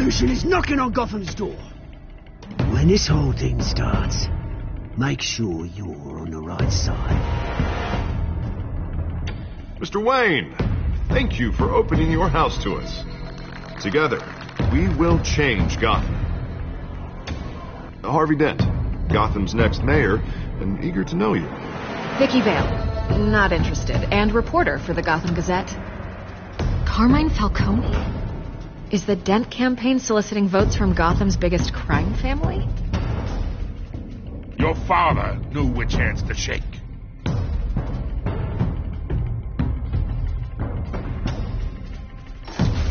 retribution is knocking on Gotham's door. When this whole thing starts, make sure you're on the right side. Mr. Wayne, thank you for opening your house to us. Together, we will change Gotham. Harvey Dent, Gotham's next mayor, and eager to know you. Vicky Vale, not interested, and reporter for the Gotham Gazette. Carmine Falcone? Is the Dent campaign soliciting votes from Gotham's biggest crime family? Your father knew which hands to shake.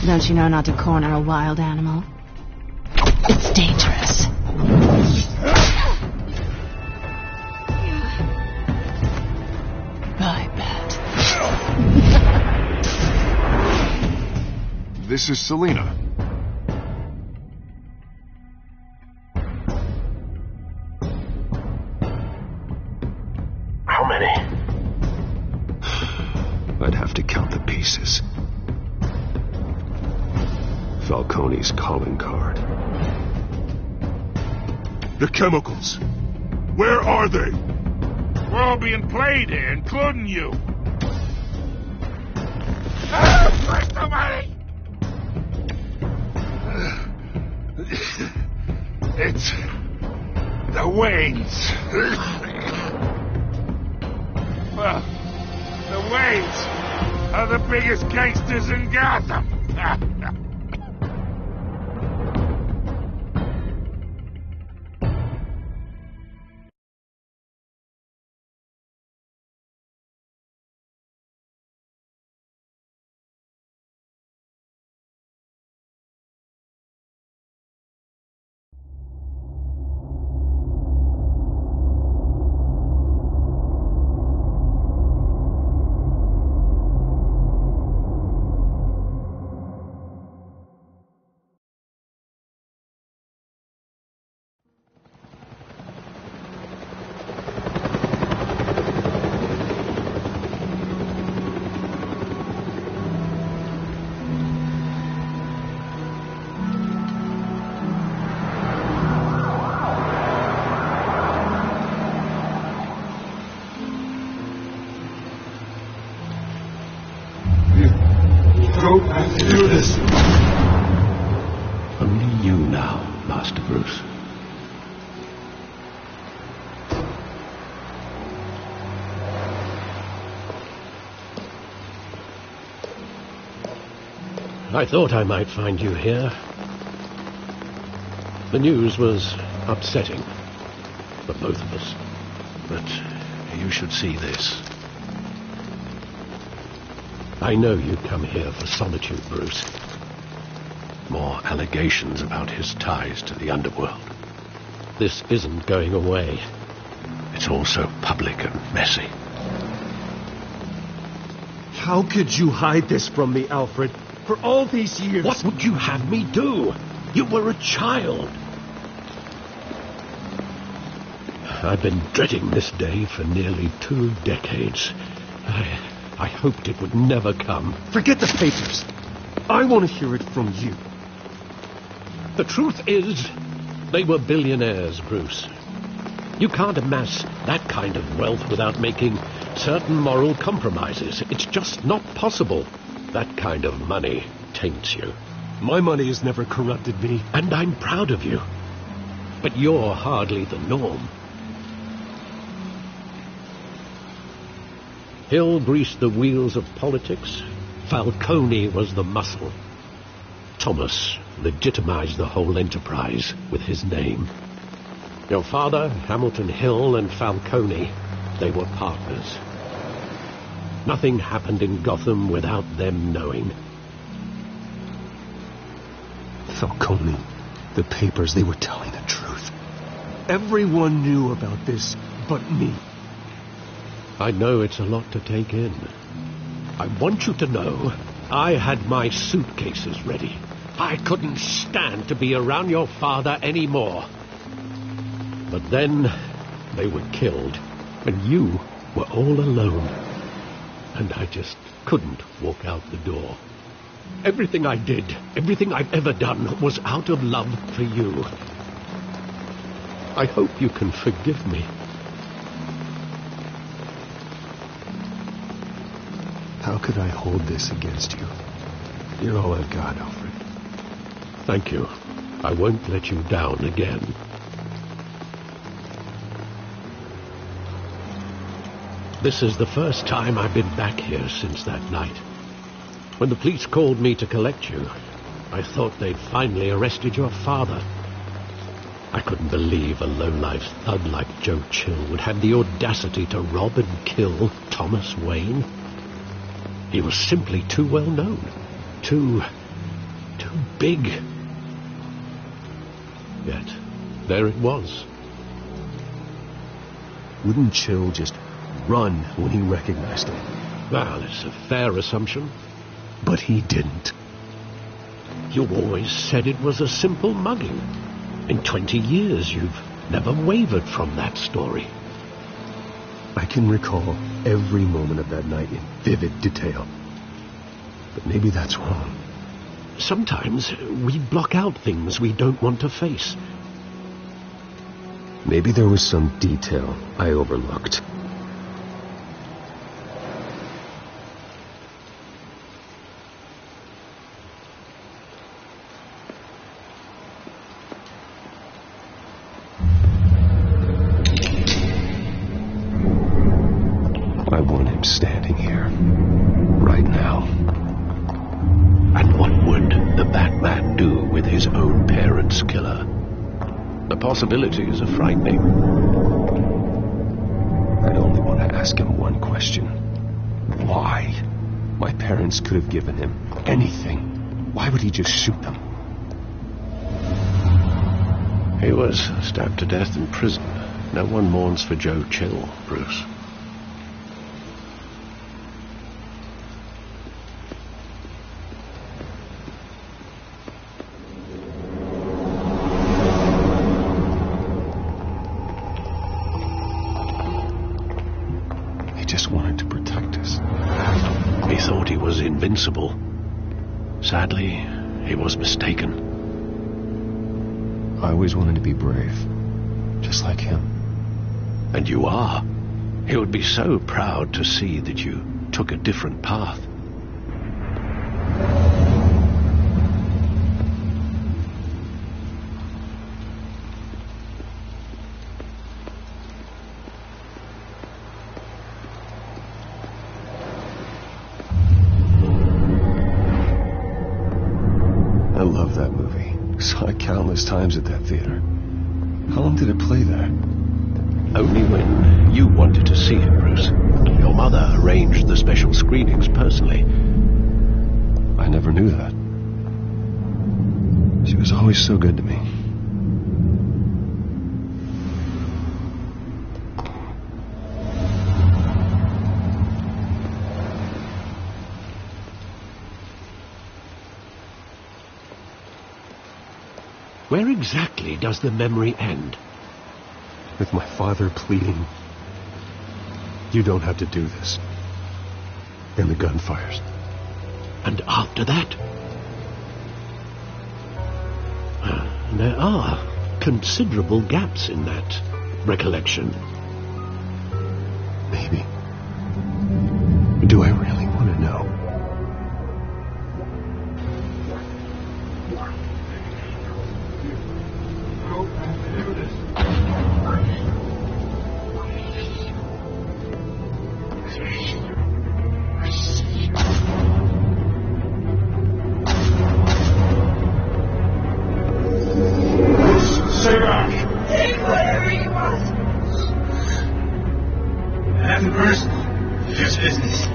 Don't you know not to corner a wild animal? It's dangerous. I bet. This is Selina. How many? I'd have to count the pieces. Falcone's calling card. The chemicals. Where are they? We're all being played here, including you. Where's the money? It's the Waynes. Well, the Waynes are the biggest gangsters in Gotham. Don't have to do this. Only you now, Master Bruce. I thought I might find you here. The news was upsetting for both of us. But you should see this. I know you come here for solitude, Bruce. More allegations about his ties to the underworld. This isn't going away. It's all so public and messy. How could you hide this from me, Alfred? For all these years... What would you have me do? You were a child. I've been dreading this day for nearly 2 decades. I hoped it would never come. Forget the papers. I want to hear it from you. The truth is, they were billionaires, Bruce. You can't amass that kind of wealth without making certain moral compromises. It's just not possible. That kind of money taints you. My money has never corrupted me. And I'm proud of you. But you're hardly the norm. Hill greased the wheels of politics. Falcone was the muscle. Thomas legitimized the whole enterprise with his name. Your father, Hamilton Hill, and Falcone, they were partners. Nothing happened in Gotham without them knowing. Falcone, the papers, they were telling the truth. Everyone knew about this but me. I know it's a lot to take in. I want you to know I had my suitcases ready. I couldn't stand to be around your father anymore. But then they were killed, and you were all alone. And I just couldn't walk out the door. Everything I did, everything I've ever done, was out of love for you. I hope you can forgive me. How could I hold this against you? You're all I've got, Alfred. Thank you. I won't let you down again. This is the first time I've been back here since that night. When the police called me to collect you, I thought they'd finally arrested your father. I couldn't believe a low-life thug like Joe Chill would have the audacity to rob and kill Thomas Wayne. He was simply too well known. Too big. Yet, there it was. Wouldn't Chill just run when he recognized him? Well, it's a fair assumption. But he didn't. You always said it was a simple mugging. In 20 years, you've never wavered from that story. I can recall every moment of that night in vivid detail. But maybe that's wrong. Sometimes we block out things we don't want to face. Maybe there was some detail I overlooked. I want him standing here, right now. And what would the Batman do with his own parents' killer? The possibilities are frightening. I only want to ask him one question. Why? My parents could have given him anything. Why would he just shoot them? He was stabbed to death in prison. No one mourns for Joe Chill, Bruce. Wanted to protect us. He thought he was invincible. Sadly, he was mistaken. I always wanted to be brave, just like him. And you are. He would be so proud to see that you took a different path. I love that movie. Saw it countless times at that theater. How long did it play there? Only when you wanted to see it, Bruce. Your mother arranged the special screenings personally. I never knew that. She was always so good to me. Where exactly does the memory end? With my father pleading, "You don't have to do this." And the gun fires. And after that? There are considerable gaps in that recollection. Maybe. Do I really want to know? Stay back! Nothing personal. Just business.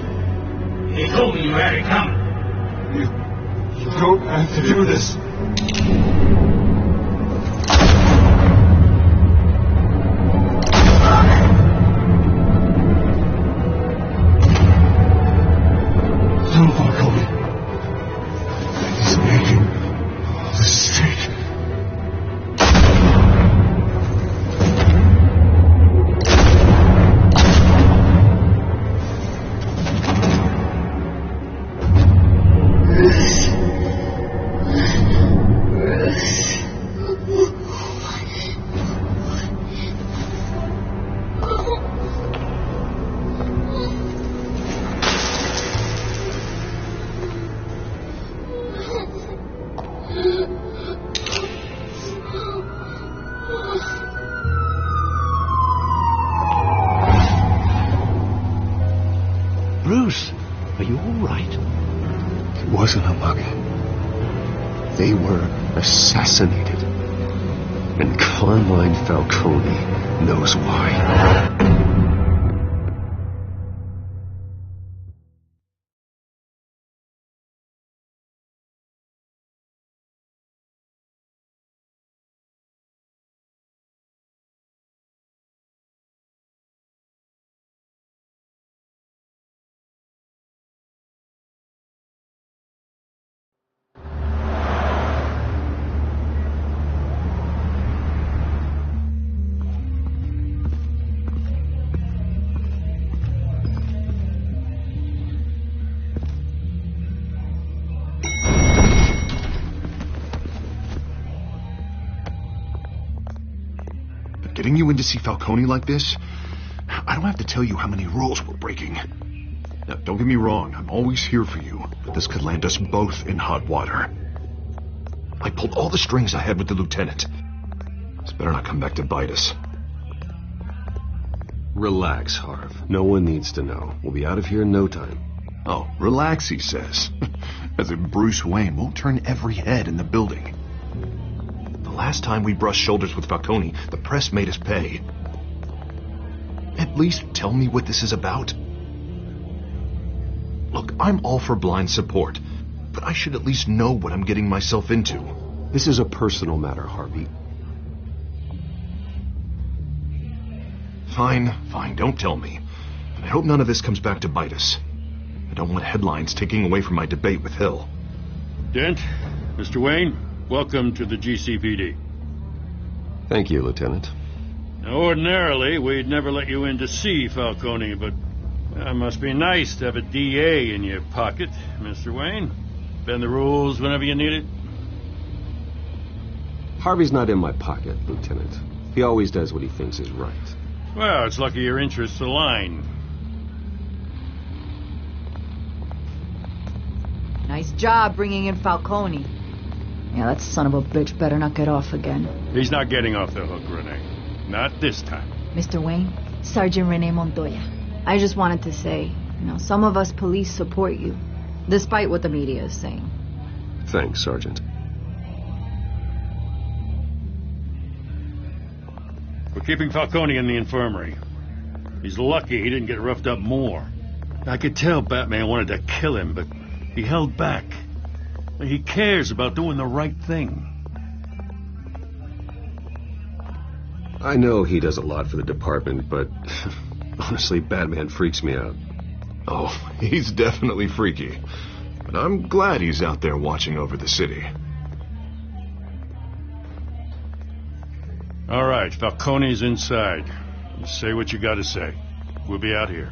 They were assassinated. And Carmine Falcone knows why. Getting you in to see Falcone like this? I don't have to tell you how many rules we're breaking. Now, don't get me wrong, I'm always here for you, but this could land us both in hot water. I pulled all the strings I had with the lieutenant. This better not come back to bite us. Relax, Harv. No one needs to know. We'll be out of here in no time. Oh, relax, he says. As if Bruce Wayne won't turn every head in the building. The last time we brushed shoulders with Falcone, the press made us pay. At least tell me what this is about. Look, I'm all for blind support, but I should at least know what I'm getting myself into. This is a personal matter, Harvey. Fine, don't tell me. But I hope none of this comes back to bite us. I don't want headlines taking away from my debate with Hill. Dent, Mr. Wayne, welcome to the GCPD. Thank you, Lieutenant. Now, ordinarily, we'd never let you in to see Falcone, but it must be nice to have a DA in your pocket, Mr. Wayne. Bend the rules whenever you need it. Harvey's not in my pocket, Lieutenant. He always does what he thinks is right. Well, it's lucky your interests align. Nice job bringing in Falcone. Yeah, that son of a bitch better not get off again. He's not getting off the hook, Renee. Not this time. Mr. Wayne, Sergeant Renee Montoya. I just wanted to say, some of us police support you, despite what the media is saying. Thanks, Sergeant. We're keeping Falcone in the infirmary. He's lucky he didn't get roughed up more. I could tell Batman wanted to kill him, but he held back. He cares about doing the right thing. I know he does a lot for the department, but honestly, Batman freaks me out. Oh, he's definitely freaky. But I'm glad he's out there watching over the city. All right, Falcone's inside. You say what you gotta say. We'll be out here.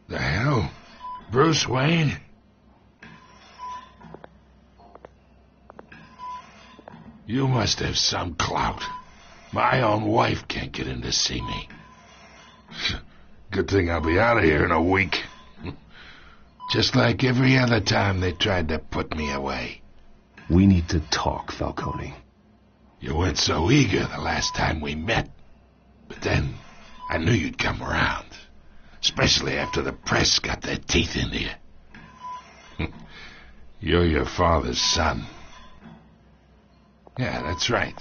The hell? Bruce Wayne? You must have some clout. My own wife can't get in to see me. Good thing I'll be out of here in a week. Just like every other time they tried to put me away. We need to talk, Falcone. You weren't so eager the last time we met. But then, I knew you'd come around. Especially after the press got their teeth into you. You're your father's son. Yeah, that's right.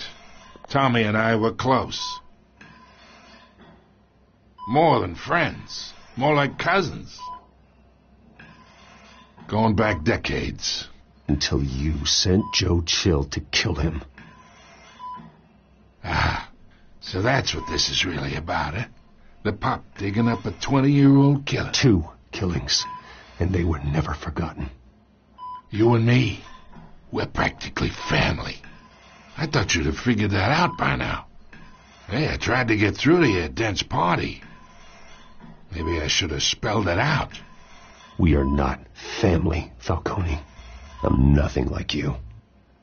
Tommy and I were close. More than friends. More like cousins. Going back decades. Until you sent Joe Chill to kill him. Ah, so that's what this is really about, eh? The pop digging up a 20-year-old killer. 2 killings, and they were never forgotten. You and me, we're practically family. I thought you'd have figured that out by now. Hey, I tried to get through to you at Dent's party. Maybe I should have spelled it out. We are not family, Falcone. I'm nothing like you.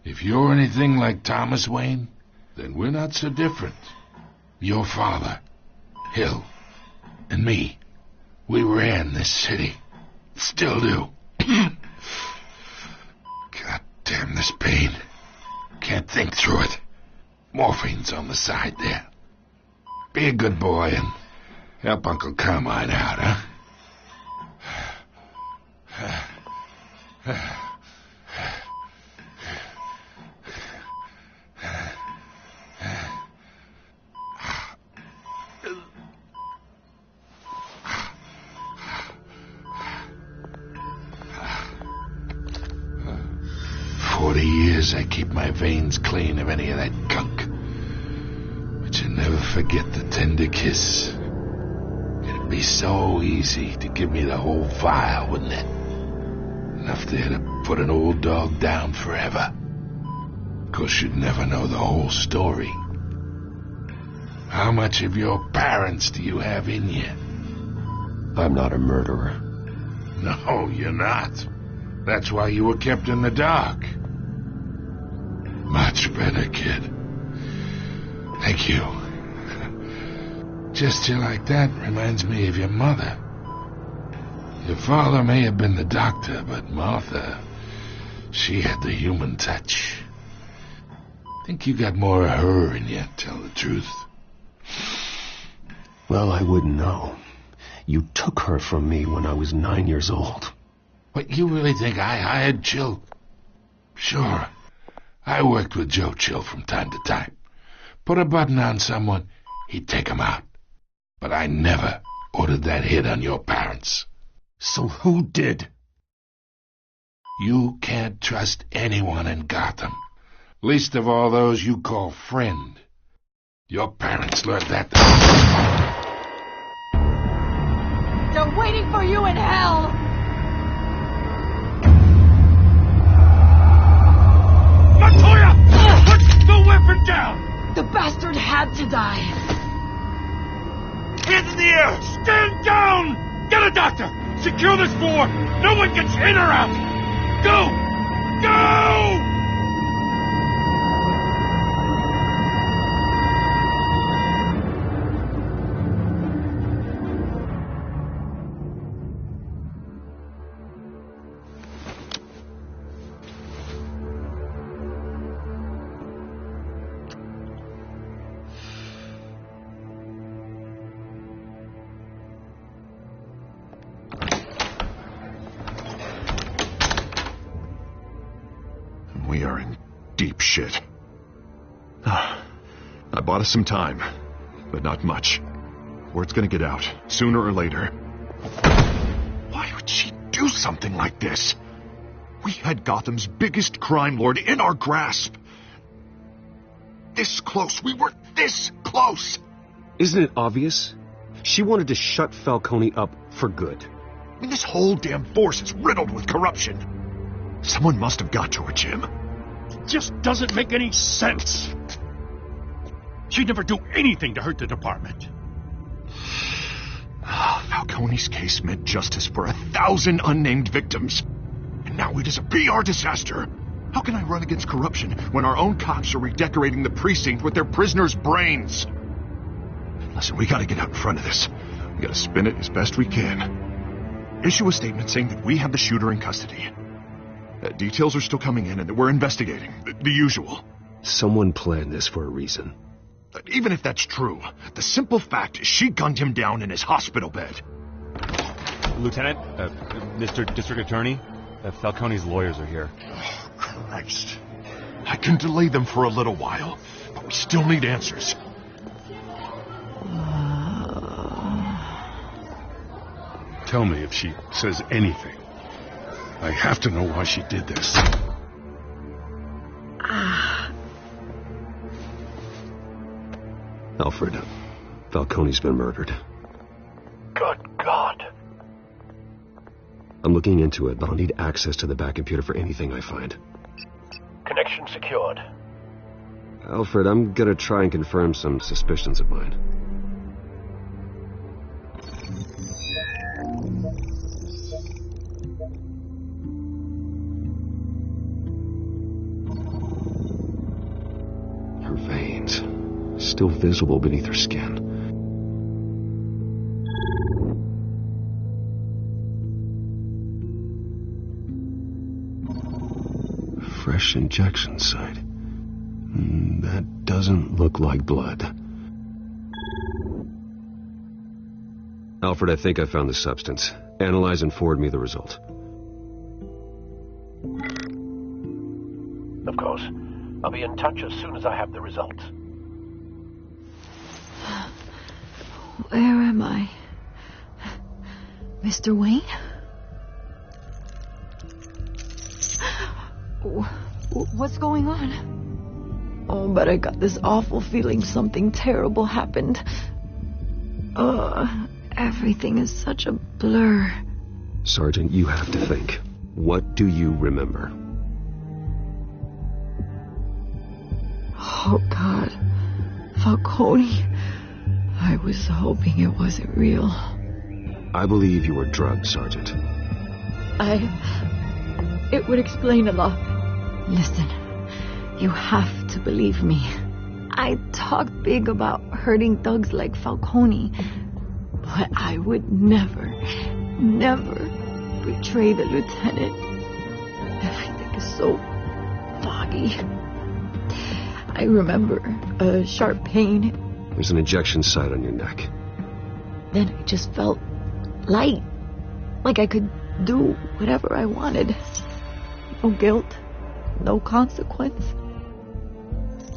If you're anything like Thomas Wayne, then we're not so different. Your father, Hill, and me, we ran this city. Still do. God damn this pain. Can't think through it. Morphine's on the side there. Be a good boy and help Uncle Carmine out, huh? 40 years I keep my veins clean of any of that gunk. But you never forget the tender kiss. It'd be so easy to give me the whole vial, wouldn't it? Enough there to put an old dog down forever. Of course, you'd never know the whole story. How much of your parents do you have in you? I'm not a murderer. No, you're not. That's why you were kept in the dark. Much better, kid. Thank you. Gesture like that reminds me of your mother. Your father may have been the doctor, but Martha, she had the human touch. Think you got more of her in you, tell the truth. Well, I wouldn't know. You took her from me when I was 9 years old. What, you really think I hired Chill? Sure. I worked with Joe Chill from time to time. Put a button on someone, he'd take him out. But I never ordered that hit on your parents. So who did? You can't trust anyone in Gotham. Least of all those you call friend. Your parents learned that. They're waiting for you in hell! Montoya! Put the weapon down! The bastard had to die. Hands in the air! Stand down! Get a doctor! Secure this floor! No one gets in or out! Go! Go! We are in deep shit. I bought us some time, but not much. Word's gonna get out, sooner or later. Why would she do something like this? We had Gotham's biggest crime lord in our grasp. This close. We were this close. Isn't it obvious? She wanted to shut Falcone up for good. I mean, this whole damn force is riddled with corruption. Someone must have got to her, Jim. It just doesn't make any sense. She'd never do anything to hurt the department. Falcone's case meant justice for 1,000 unnamed victims. And now it is a PR disaster. How can I run against corruption when our own cops are redecorating the precinct with their prisoners' brains? Listen, we gotta get out in front of this. We gotta spin it as best we can. Issue a statement saying that we have the shooter in custody. Details are still coming in and that we're investigating. The usual. Someone planned this for a reason. Even if that's true, the simple fact is she gunned him down in his hospital bed. Lieutenant, Mr. District Attorney, Falcone's lawyers are here. Oh, Christ. I can delay them for a little while, but we still need answers. Tell me if she says anything. I have to know why she did this. Alfred, Falcone's been murdered. Good God. I'm looking into it, but I'll need access to the back computer for anything I find. Connection secured. Alfred, I'm gonna try and confirm some suspicions of mine. still visible beneath her skin. Fresh injection site. That doesn't look like blood. Alfred, I think I found the substance. Analyze and forward me the result. Of course. I'll be in touch as soon as I have the results. Where am I? Mr. Wayne? What's going on? Oh, but I got this awful feeling something terrible happened. Everything is such a blur. Sergeant, you have to think. What do you remember? Oh, God. Falcone. I was hoping it wasn't real. I believe you were drugged, Sergeant. It would explain a lot. Listen, you have to believe me. I talked big about hurting thugs like Falcone, but I would never betray the lieutenant. Everything is so foggy. I remember a sharp pain. There's an injection site on your neck. Then I just felt light, like I could do whatever I wanted. No guilt, no consequence.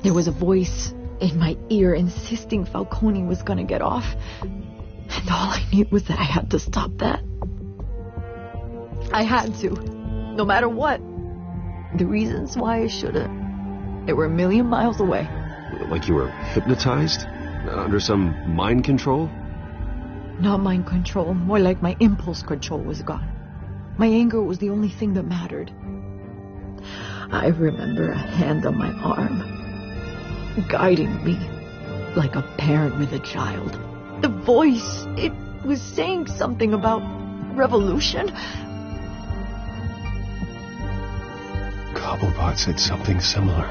There was a voice in my ear insisting Falcone was gonna get off. And all I knew was that I had to stop that. I had to, no matter what. The reasons why I should've, they were a million miles away. Like you were hypnotized? Under some mind control? Not mind control, more like my impulse control was gone. My anger was the only thing that mattered. I remember a hand on my arm, guiding me like a parent with a child. The voice, it was saying something about revolution. Cobblepot said something similar.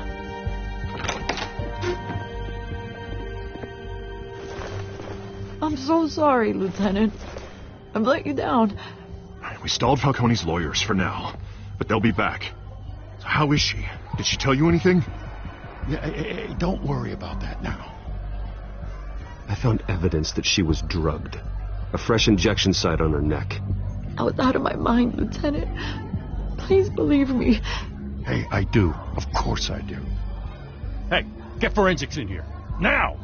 I'm so sorry, Lieutenant. I've let you down. We stalled Falcone's lawyers for now, but they'll be back. So how is she? Did she tell you anything? Yeah, don't worry about that now. I found evidence that she was drugged. A fresh injection site on her neck. I was out of my mind, Lieutenant. Please believe me. Hey, I do. Of course I do. Hey, get forensics in here. Now!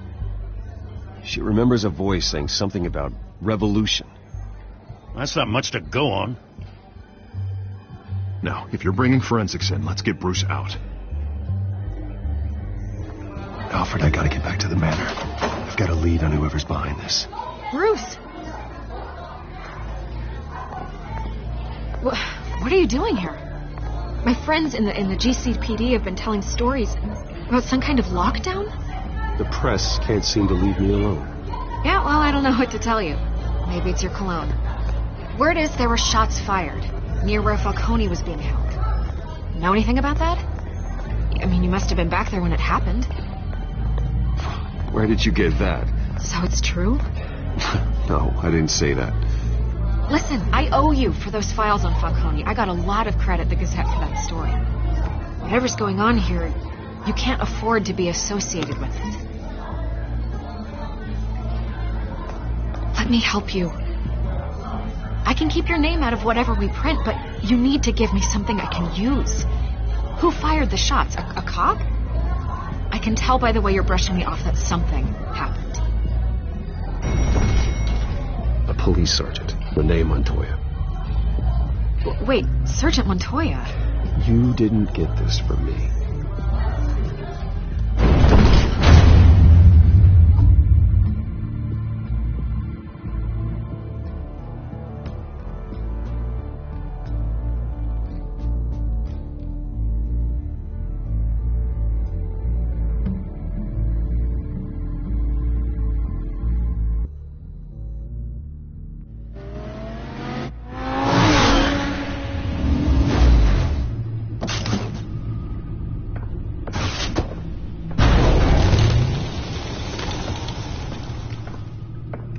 She remembers a voice saying something about revolution. That's not much to go on. Now, if you're bringing forensics in, let's get Bruce out. Alfred, I gotta get back to the manor. I've got a lead on whoever's behind this. Bruce! What are you doing here? My friends in the GCPD have been telling stories about some kind of lockdown? The press can't seem to leave me alone. Yeah, well, I don't know what to tell you. Maybe it's your cologne. Word is there were shots fired near where Falcone was being held. Know anything about that? I mean, you must have been back there when it happened. Where did you get that? So it's true? No, I didn't say that. Listen, I owe you for those files on Falcone. I got a lot of credit at the Gazette for that story. Whatever's going on here, you can't afford to be associated with it. Let me help you. I can keep your name out of whatever we print, but you need to give me something I can use. Who fired the shots? A cop? I can tell by the way you're brushing me off that something happened. A police sergeant, Renee Montoya. Wait, Sergeant Montoya? You didn't get this from me.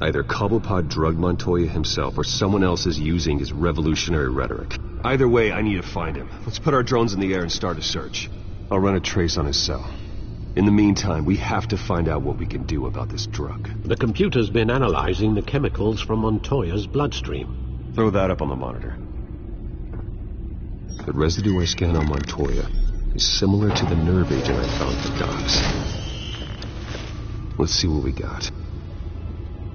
Either Cobblepot drugged Montoya himself, or someone else is using his revolutionary rhetoric. Either way, I need to find him. Let's put our drones in the air and start a search. I'll run a trace on his cell. In the meantime, we have to find out what we can do about this drug. The computer's been analyzing the chemicals from Montoya's bloodstream. Throw that up on the monitor. The residue I scanned on Montoya is similar to the nerve agent I found at the docks. Let's see what we got.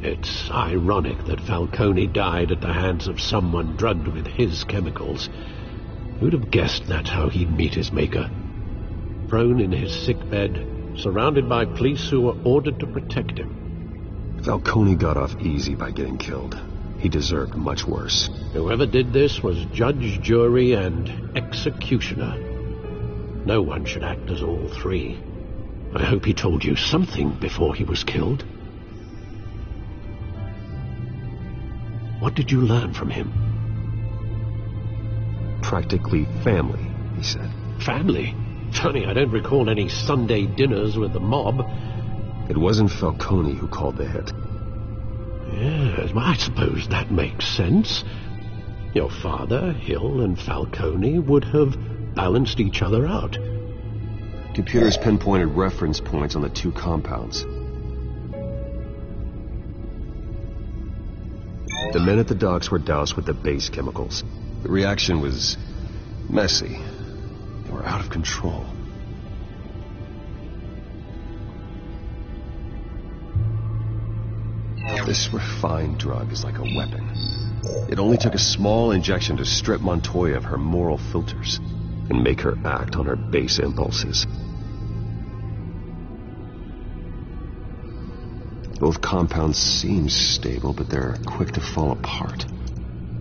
It's ironic that Falcone died at the hands of someone drugged with his chemicals. Who'd have guessed that's how he'd meet his maker? Prone in his sickbed, surrounded by police who were ordered to protect him. Falcone got off easy by getting killed. He deserved much worse. Whoever did this was judge, jury, and executioner. No one should act as all three. I hope he told you something before he was killed. What did you learn from him? Practically family, he said. Family? Funny, I don't recall any Sunday dinners with the mob. It wasn't Falcone who called the hit. Yes, well, I suppose that makes sense. Your father, Hill, and Falcone would have balanced each other out. Computers pinpointed reference points on the two compounds. The men at the docks were doused with the base chemicals. The reaction was messy. They were out of control. This refined drug is like a weapon. It only took a small injection to strip Montoya of her moral filters and make her act on her base impulses. Both compounds seem stable, but they're quick to fall apart.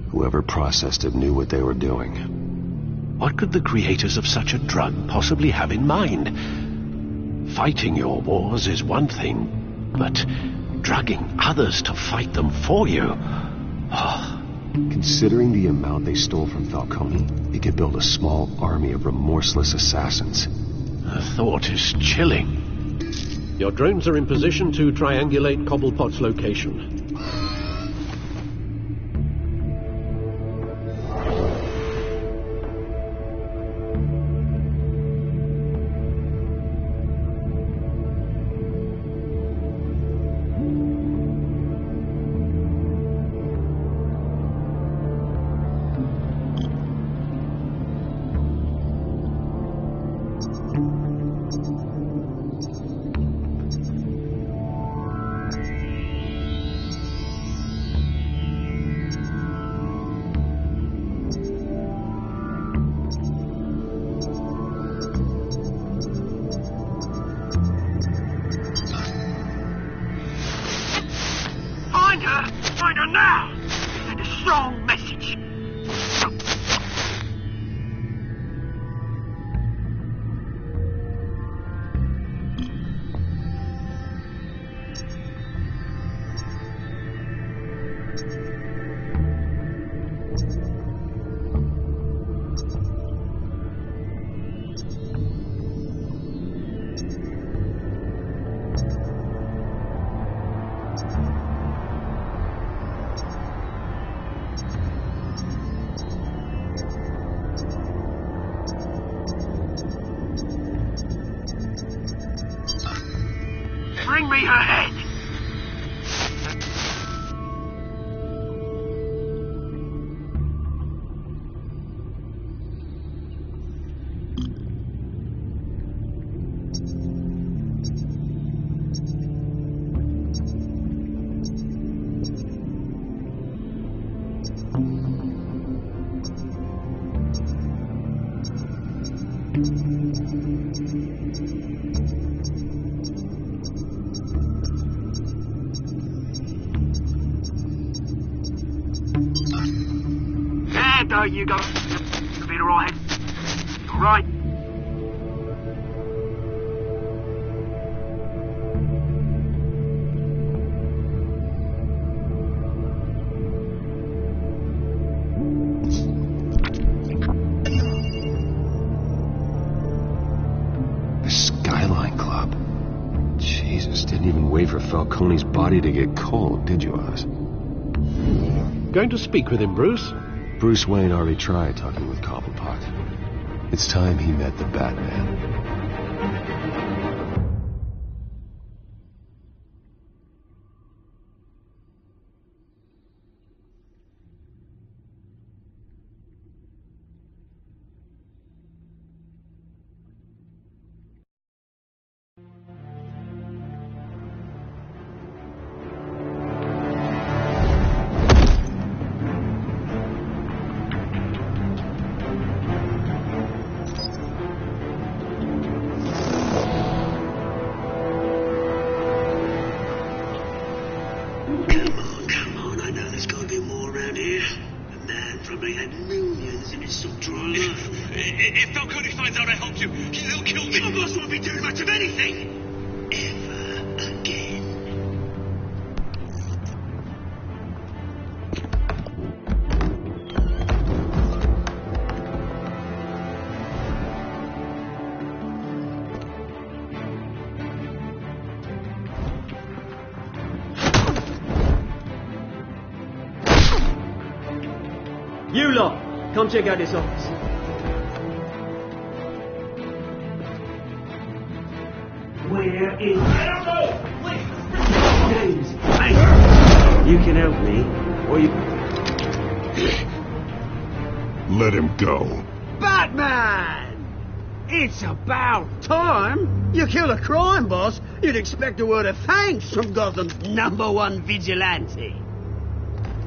Whoever processed it knew what they were doing. What could the creators of such a drug possibly have in mind? Fighting your wars is one thing, but drugging others to fight them for you? Oh. Considering the amount they stole from Falcone, they could build a small army of remorseless assassins. The thought is chilling. Your drones are in position to triangulate Cobblepot's location. Find her now! Send a strong message. Bring me her head! There you go. Computer all head. All right. The Skyline Club. Jesus, didn't even wait for for Falcone's body to get cold, did you, Oz? Going to speak with him, Bruce? Bruce Wayne already tried talking with Cobblepot. It's time he met the Batman. If Falcone finds out I helped you, he'll kill me. Your boss won't be doing much of anything. Ever again. You lot, come check out this office. Where is... I don't know! Wait! James, hey! You can help me, or you... Let him go. Batman! It's about time! You kill a crime boss, you'd expect a word of thanks from Gotham's #1 vigilante.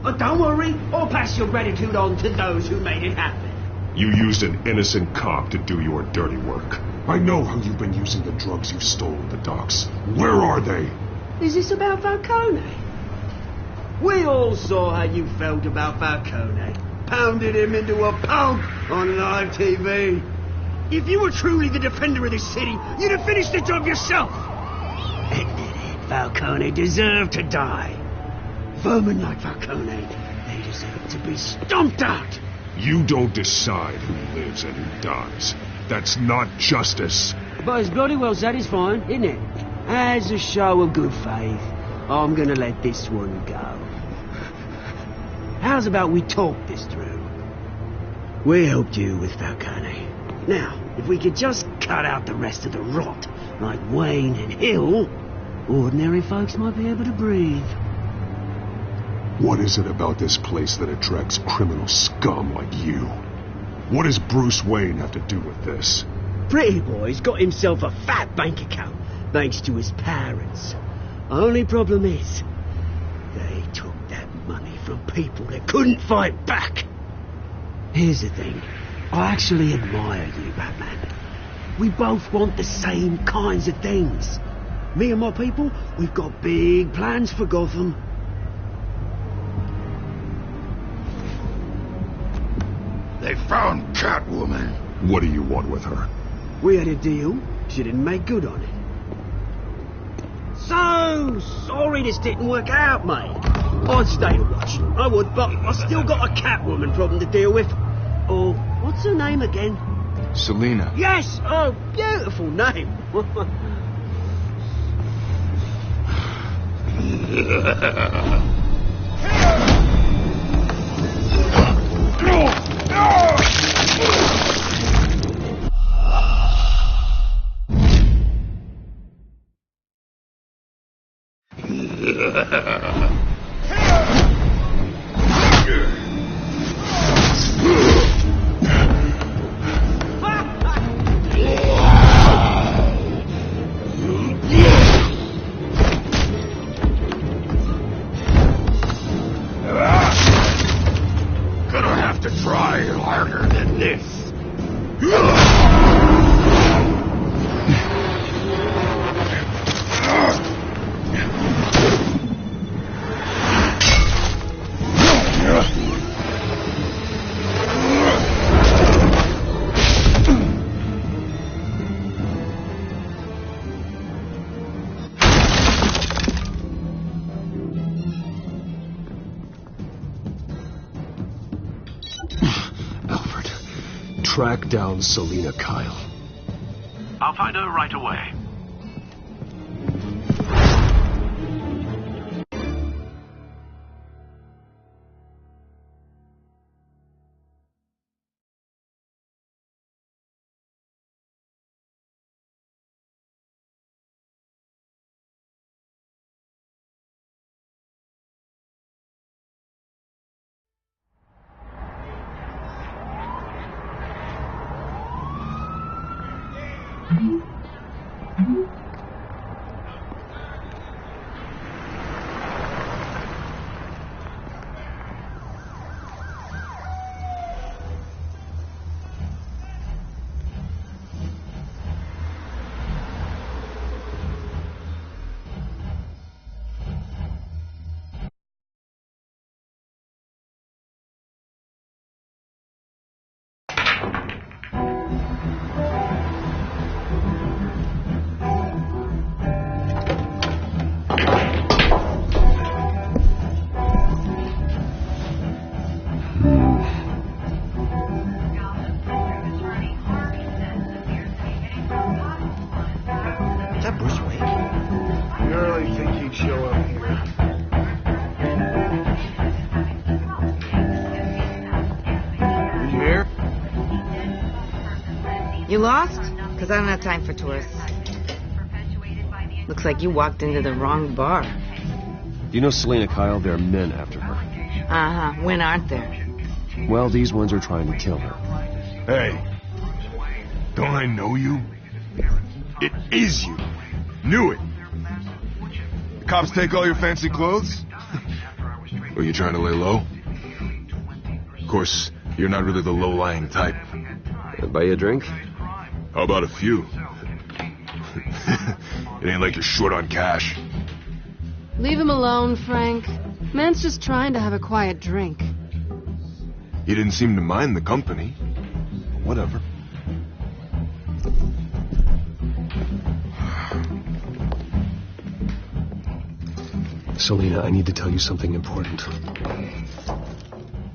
But don't worry, I'll pass your gratitude on to those who made it happen. You used an innocent cop to do your dirty work. I know how you've been using the drugs you stole at the docks. Where are they? Is this about Falcone? We all saw how you felt about Falcone. Pounded him into a pulp on live TV. If you were truly the defender of this city, you'd have finished the job yourself. Admit it, Falcone deserved to die. Vermin like Falcone, they deserve to be stomped out. You don't decide who lives and who dies. That's not justice. But it's bloody well satisfying, isn't it? As a show of good faith, I'm gonna let this one go. How's about we talk this through? We helped you with Falcone. Now, if we could just cut out the rest of the rot, like Wayne and Hill, ordinary folks might be able to breathe. What is it about this place that attracts criminal scum like you? What does Bruce Wayne have to do with this? Pretty Boy's got himself a fat bank account, thanks to his parents. Only problem is, they took that money from people that couldn't fight back. Here's the thing, I actually admire you, Batman. We both want the same kinds of things. Me and my people, we've got big plans for Gotham. They found Catwoman. What do you want with her? We had a deal. She didn't make good on it. So sorry this didn't work out, mate. I'd stay to watch. I would, but I still got a Catwoman problem to deal with. Oh, what's her name again? Selina. Yes! Oh, beautiful name. Gonna have to try harder than this. Track down Selina Kyle. I'll find her right away. You lost? Because I don't have time for tourists. Looks like you walked into the wrong bar. Do you know Selena Kyle? There are men after her. Uh-huh. When aren't there? Well, these ones are trying to kill her. Hey, don't I know you? It is you. Knew it. The cops take all your fancy clothes? Or you trying to lay low? Of course, you're not really the low-lying type. Buy you a drink? How about a few? It ain't like you're short on cash. Leave him alone, Frank. Man's just trying to have a quiet drink. He didn't seem to mind the company. Whatever. Selena, I need to tell you something important.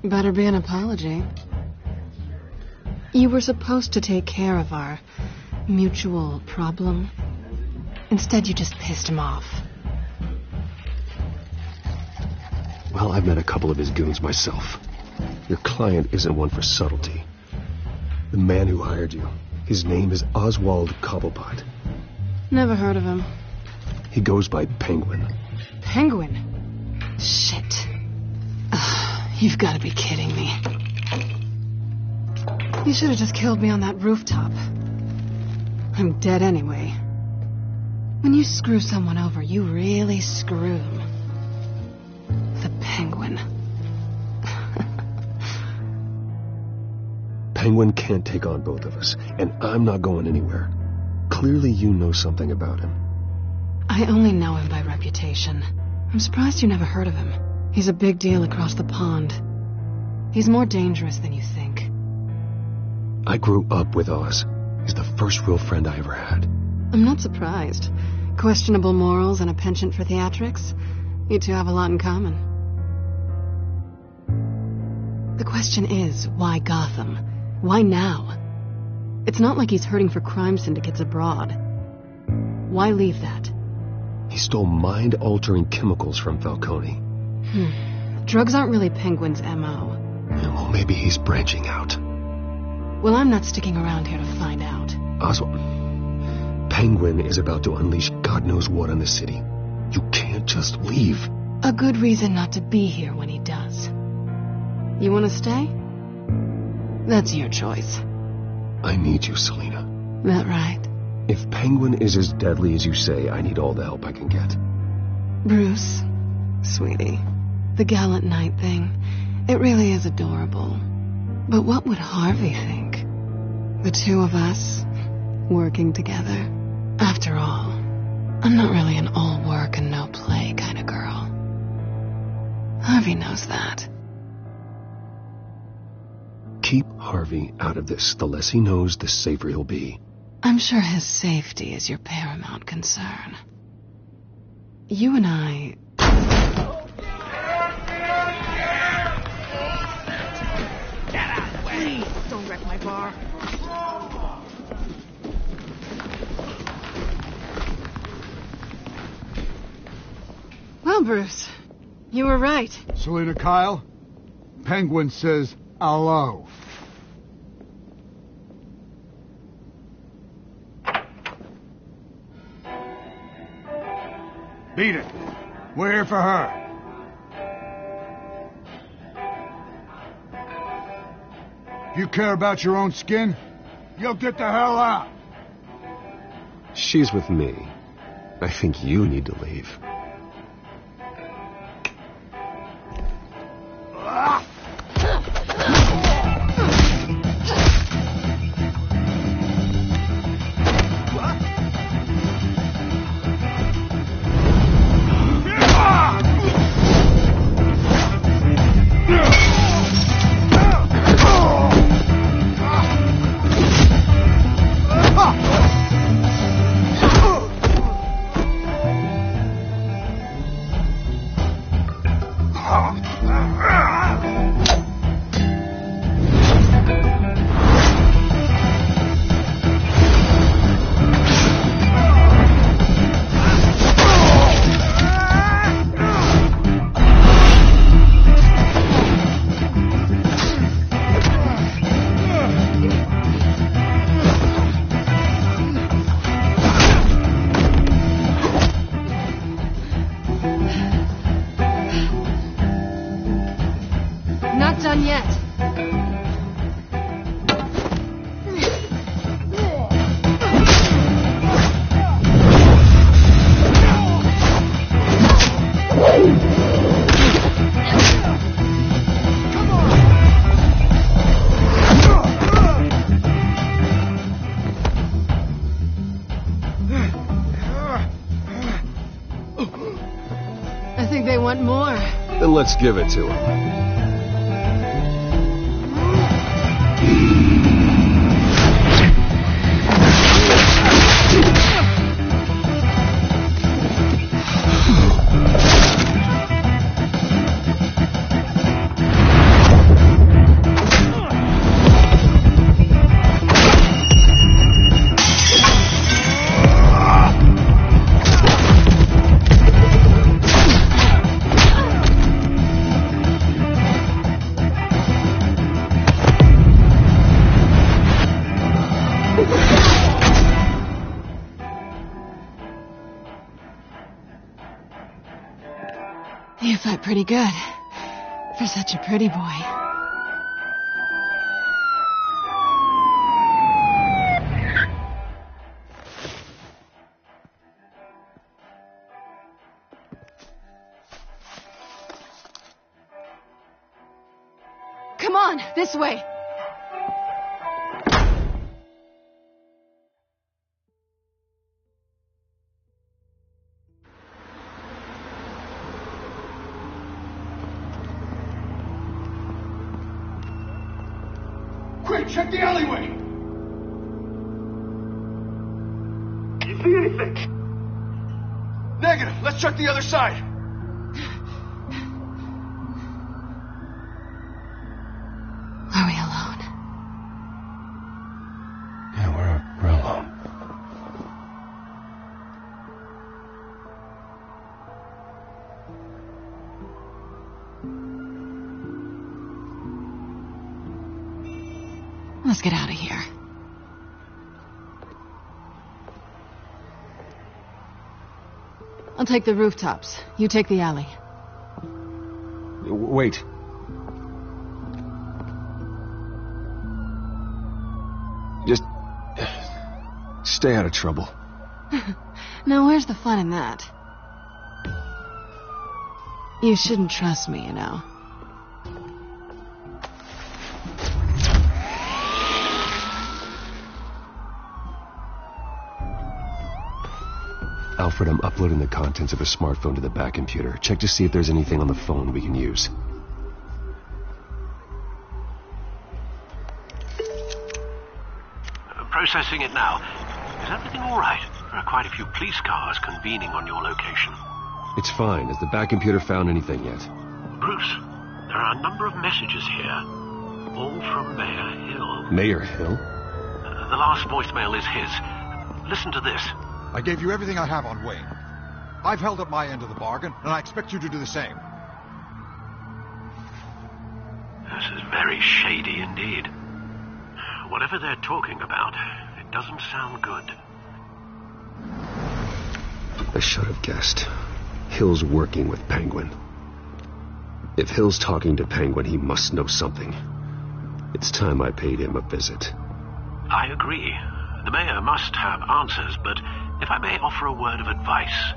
Better be an apology. You were supposed to take care of our mutual problem. Instead, you just pissed him off. Well, I've met a couple of his goons myself. Your client isn't one for subtlety. The man who hired you, his name is Oswald Cobblepot. Never heard of him. He goes by Penguin. Penguin? Shit. You've got to be kidding me. You should have just killed me on that rooftop. I'm dead anyway. When you screw someone over, you really screw them. The Penguin. Penguin can't take on both of us, and I'm not going anywhere. Clearly you know something about him. I only know him by reputation. I'm surprised you never heard of him. He's a big deal across the pond. He's more dangerous than you think. I grew up with Oz. He's the first real friend I ever had. I'm not surprised. Questionable morals and a penchant for theatrics. You two have a lot in common. The question is, why Gotham? Why now? It's not like he's hurting for crime syndicates abroad. Why leave that? He stole mind-altering chemicals from Falcone. Drugs aren't really Penguin's M.O. Well, maybe he's branching out. Well, I'm not sticking around here to find out. Oswald, Penguin is about to unleash God knows what on the city. You can't just leave. A good reason not to be here when he does. You want to stay? That's your choice. I need you, Selena. That right? If Penguin is as deadly as you say, I need all the help I can get. Bruce, sweetie, the gallant knight thing, it really is adorable. But what would Harvey think? The two of us, working together. After all, I'm not really an all work and no play kind of girl. Harvey knows that. Keep Harvey out of this. The less he knows, the safer he'll be. I'm sure his safety is your paramount concern. You and I... Get out of the way! Please, don't wreck my bar. Well, Bruce, you were right. Selena Kyle, Penguin says hello. Beat it. We're here for her. If you care about your own skin, you'll get the hell out. She's with me. I think you need to leave. Not done yet. I think they want more. Then let's give it to him. You fight pretty good. For such a pretty boy. Come on, this way. Quick, check the alleyway! You see anything? Negative. Let's check the other side. Are we alone? Yeah, we're alone. Let's get out of here. I'll take the rooftops. You take the alley. Wait. Just stay out of trouble. Now, where's the fun in that? You shouldn't trust me, you know. Alfred, I'm uploading the contents of a smartphone to the back computer. Check to see if there's anything on the phone we can use. Processing it now. Is everything all right? There are quite a few police cars convening on your location. It's fine. Has the back computer found anything yet? Bruce, there are a number of messages here. All from Mayor Hill. Mayor Hill? The last voicemail is his. Listen to this. I gave you everything I have on Wayne. I've held up my end of the bargain, and I expect you to do the same. This is very shady indeed. Whatever they're talking about, it doesn't sound good. I should have guessed. Hill's working with Penguin. If Hill's talking to Penguin, he must know something. It's time I paid him a visit. I agree. The mayor must have answers, but If I may offer a word of advice,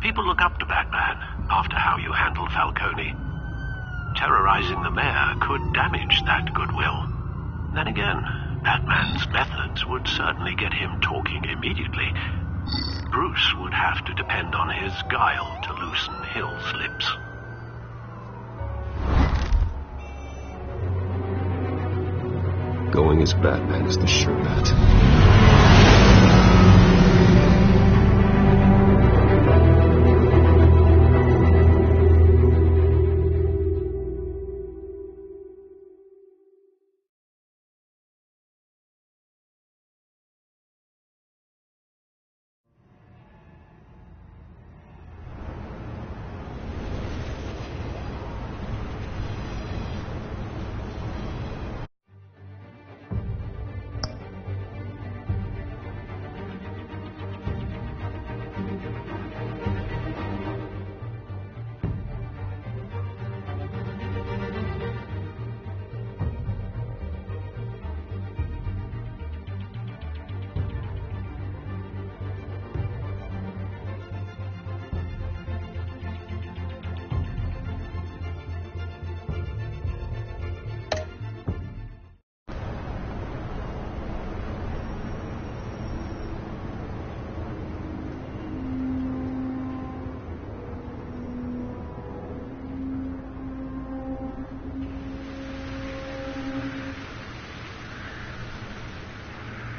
people look up to Batman after how you handled Falcone. Terrorizing the mayor could damage that goodwill. Then again, Batman's methods would certainly get him talking immediately. Bruce would have to depend on his guile to loosen Hill's lips. Going as Batman is the sure bet.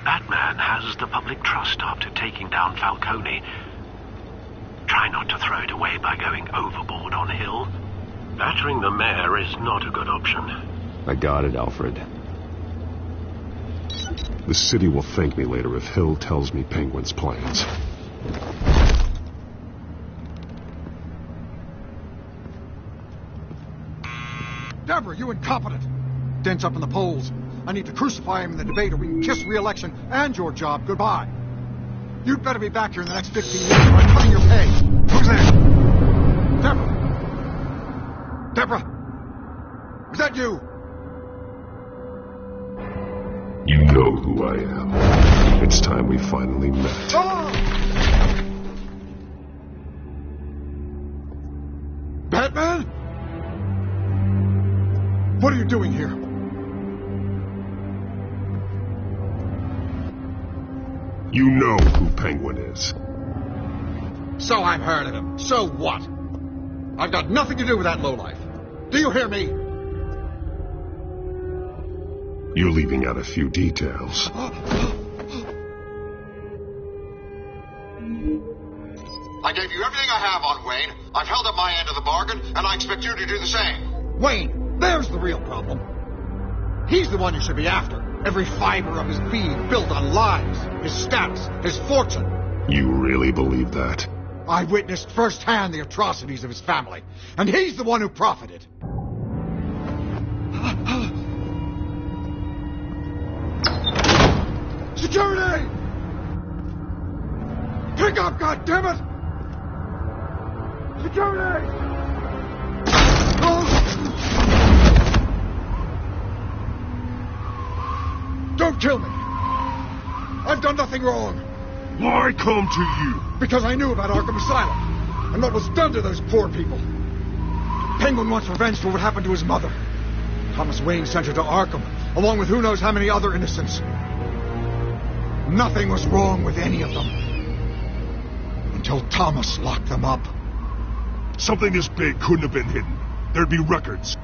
Batman has the public trust after taking down Falcone. Try not to throw it away by going overboard on Hill. Battering the mayor is not a good option. I got it, Alfred. The city will thank me later if Hill tells me Penguin's plans. Deborah, you incompetent! Dent's up in the polls. I need to crucify him in the debate or we can kiss re-election and your job goodbye. You'd better be back here in the next 15 years or I'm cutting your pay. Who's there? Deborah? Deborah? Is that you? You know who I am. It's time we finally met. Oh! Batman? What are you doing here? You know who Penguin is. So I've heard of him. So what? I've got nothing to do with that lowlife. Do you hear me? You're leaving out a few details. I gave you everything I have on Wayne. I've held up my end of the bargain, and I expect you to do the same. Wayne, there's the real problem. He's the one you should be after. Every fiber of his being built on lies, his status, his fortune. You really believe that? I witnessed firsthand the atrocities of his family, and he's the one who profited. Security! Pick up, goddammit! Security! Oh! Don't kill me! I've done nothing wrong! Why come to you? Because I knew about Arkham Asylum, and what was done to those poor people. Penguin wants revenge for what happened to his mother. Thomas Wayne sent her to Arkham, along with who knows how many other innocents. Nothing was wrong with any of them. Until Thomas locked them up. Something this big couldn't have been hidden. There'd be records.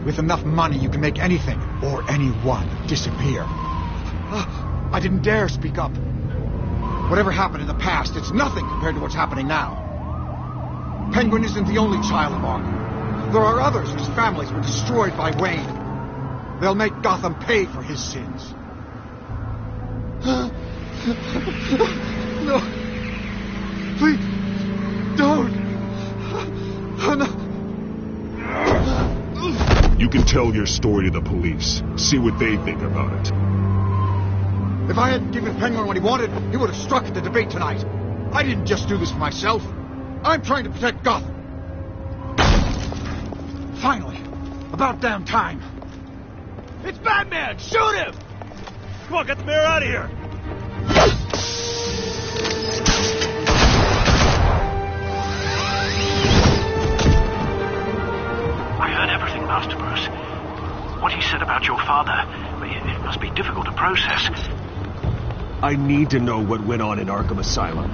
With enough money, you can make anything, or anyone, disappear. I didn't dare speak up. Whatever happened in the past, it's nothing compared to what's happening now. Penguin isn't the only child of Arkham. There are others whose families were destroyed by Wayne. They'll make Gotham pay for his sins. No. Please, don't. No. You can tell your story to the police. See what they think about it. If I hadn't given Penguin what he wanted, he would have struck at the debate tonight. I didn't just do this for myself. I'm trying to protect Gotham. Finally. About damn time. It's Batman! Shoot him! Come on, get the mayor out of here! I heard everything, Master Bruce. What he said about your father, it must be difficult to process. I need to know what went on in Arkham Asylum.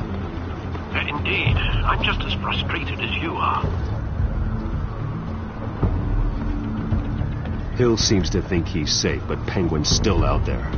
Indeed, I'm just as frustrated as you are. Hill seems to think he's safe, but Penguin's still out there.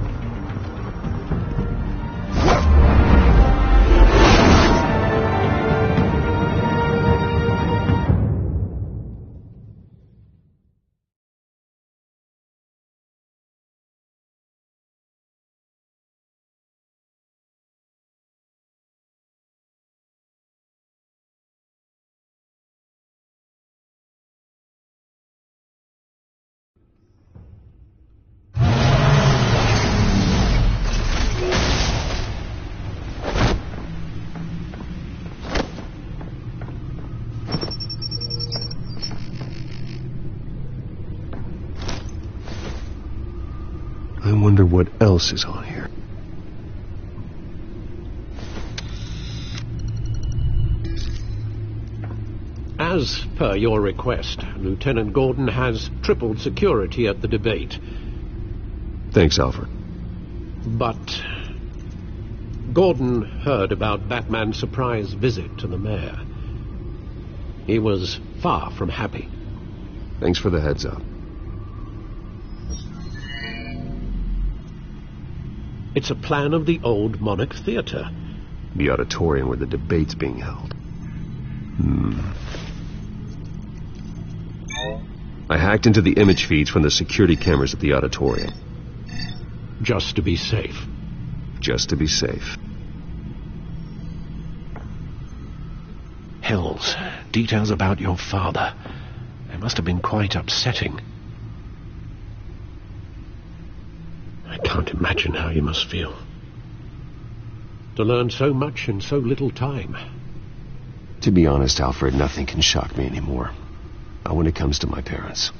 I wonder what else is on here. As per your request, Lieutenant Gordon has tripled security at the debate. Thanks, Alfred. But Gordon heard about Batman's surprise visit to the mayor. He was far from happy. Thanks for the heads up. It's a plan of the old Monarch Theatre. The auditorium where the debate's being held. I hacked into the image feeds from the security cameras at the auditorium. Just to be safe. Just to be safe. Hills, details about your father. They must have been quite upsetting. I can't imagine how you must feel. To learn so much in so little time. To be honest, Alfred, nothing can shock me anymore. Not when it comes to my parents.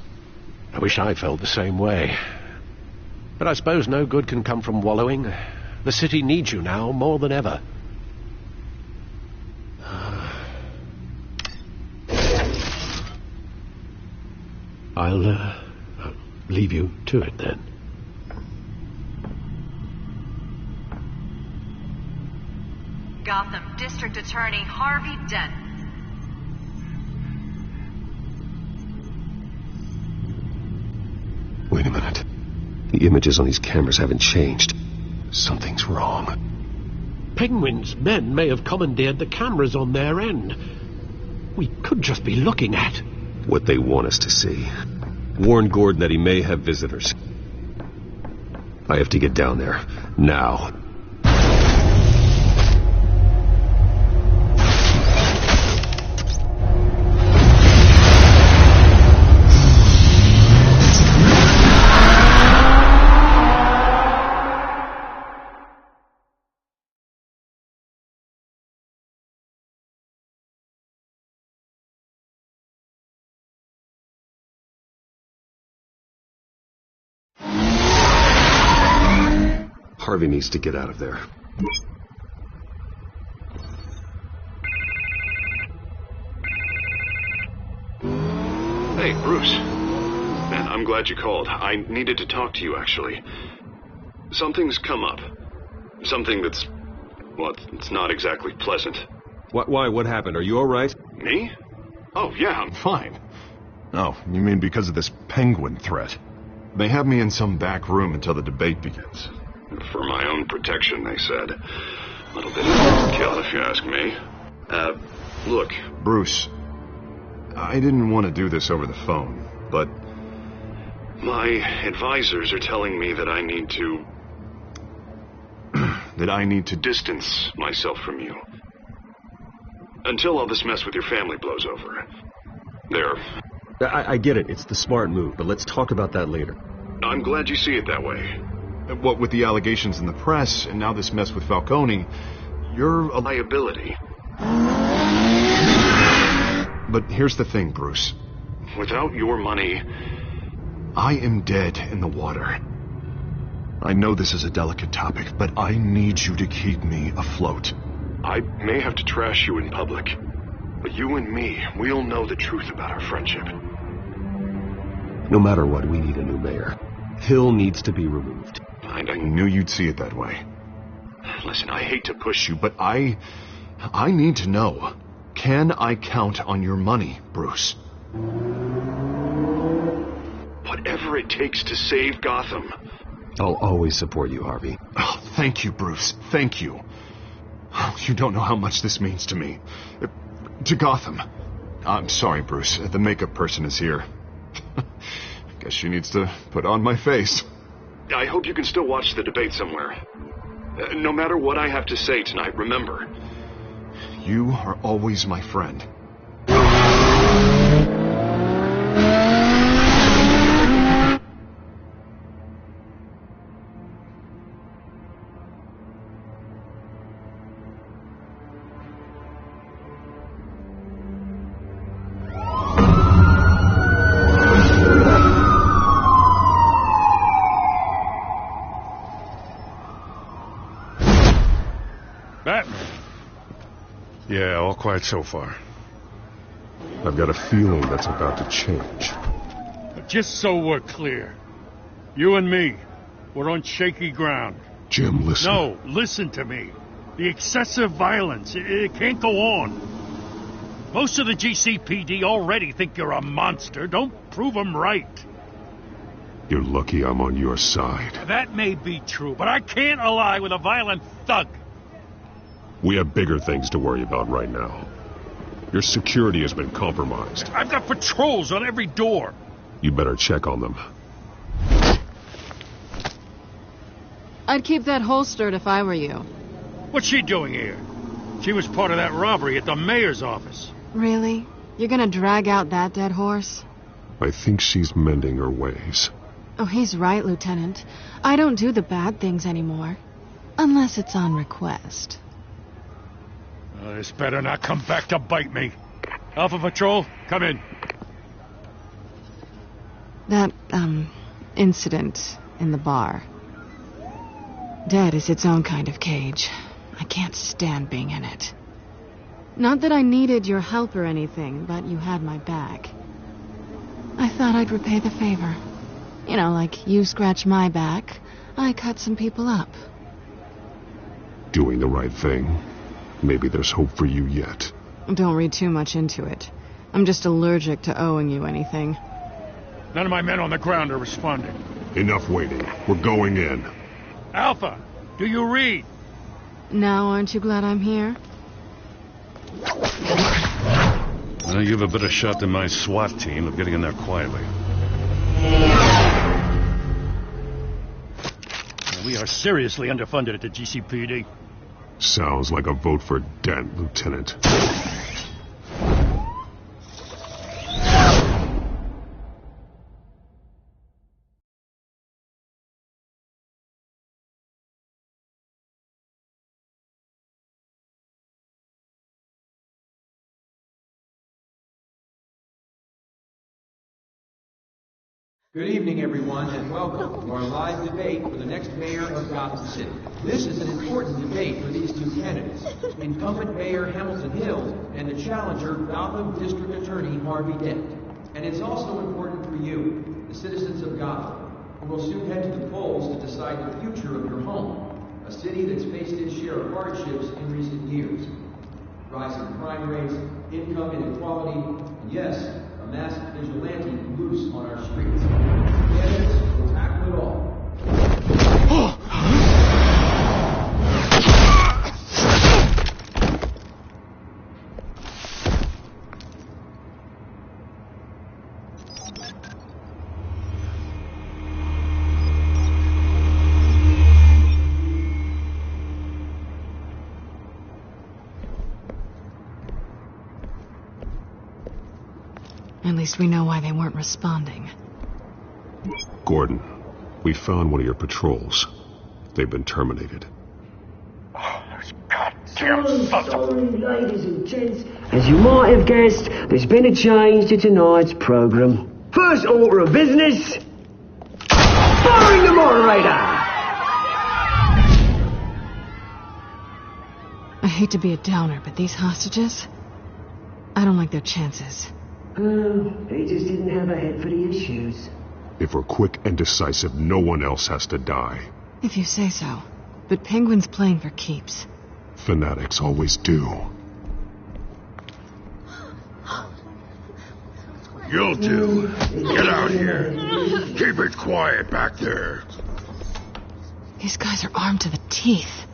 I wish I felt the same way. But I suppose no good can come from wallowing. The city needs you now more than ever. I'll leave you to it then. Gotham District Attorney Harvey Dent. Wait a minute. The images on these cameras haven't changed. Something's wrong. Penguin's men may have commandeered the cameras on their end. We could just be looking at what they want us to see. Warn Gordon that he may have visitors. I have to get down there. Now. Harvey needs to get out of there. Hey, Bruce. Man, I'm glad you called. I needed to talk to you, actually. Something's come up. Something that's... well, it's not exactly pleasant. Why? What happened? Are you all right? Me? Oh, yeah, I'm fine. Oh, you mean because of this penguin threat? They have me in some back room until the debate begins. For my own protection, they said. A little bit of overkill, if you ask me. Look, Bruce, I didn't want to do this over the phone, but my advisors are telling me that I need to... that I need to distance myself from you. Until all this mess with your family blows over. There. I get it. It's the smart move, but let's talk about that later. I'm glad you see it that way. What with the allegations in the press, and now this mess with Falcone, you're a liability. But here's the thing, Bruce. Without your money, I am dead in the water. I know this is a delicate topic, but I need you to keep me afloat. I may have to trash you in public, but you and me, we'll know the truth about our friendship. No matter what, we need a new mayor. Hill needs to be removed. I knew you'd see it that way. Listen, I hate to push you, but I need to know. Can I count on your money, Bruce? Whatever it takes to save Gotham. I'll always support you, Harvey. Oh, thank you, Bruce. Thank you. You don't know how much this means to me. To Gotham. I'm sorry, Bruce. The makeup person is here. Guess she needs to put on my face. I hope you can still watch the debate somewhere. No matter what I have to say tonight, remember, you are always my friend. Batman. Yeah, all quiet so far. I've got a feeling that's about to change. But just so we're clear, you and me, we're on shaky ground. Jim, listen. No, listen to me. The excessive violence, it can't go on. Most of the GCPD already think you're a monster. Don't prove them right. You're lucky I'm on your side. That may be true, but I can't ally with a violent thug. We have bigger things to worry about right now. Your security has been compromised. I've got patrols on every door. You better check on them. I'd keep that holstered if I were you. What's she doing here? She was part of that robbery at the mayor's office. Really? You're gonna drag out that dead horse? I think she's mending her ways. Oh, he's right, Lieutenant. I don't do the bad things anymore. Unless it's on request. This better not come back to bite me. Alpha Patrol, come in. That, incident in the bar. Dead is its own kind of cage. I can't stand being in it. Not that I needed your help or anything, but you had my back. I thought I'd repay the favor. You know, like you scratch my back, I cut some people up. Doing the right thing. Maybe there's hope for you yet. Don't read too much into it. I'm just allergic to owing you anything. None of my men on the ground are responding. Enough waiting. We're going in. Alpha, do you read? Now aren't you glad I'm here? Well, you have a better shot than my SWAT team of getting in there quietly. We are seriously underfunded at the GCPD. Sounds like a vote for Dent, Lieutenant. Good evening, everyone, and welcome to our live debate for the next mayor of Gotham City. This is an important debate for these two candidates, incumbent Mayor Hamilton Hill and the challenger, Gotham District Attorney Harvey Dent. And it's also important for you, the citizens of Gotham, who will soon head to the polls to decide the future of your home, a city that's faced its share of hardships in recent years. Rising crime rates, income inequality, and yes, a masked vigilante loose on our streets. Candidates will tackle it all. At least we know why they weren't responding. Gordon, we found one of your patrols. They've been terminated. Oh, those goddamn sorry, ladies and gents. As you might have guessed, there's been a change to tonight's programme. First order of business, firing the moderator. hate to be a downer, but these hostages... I don't like their chances. He just didn't have a head for the issues. If we're quick and decisive, no one else has to die. If you say so. But Penguin's playing for keeps. Fanatics always do. You'll do. Get out here. Keep it quiet back there. These guys are armed to the teeth.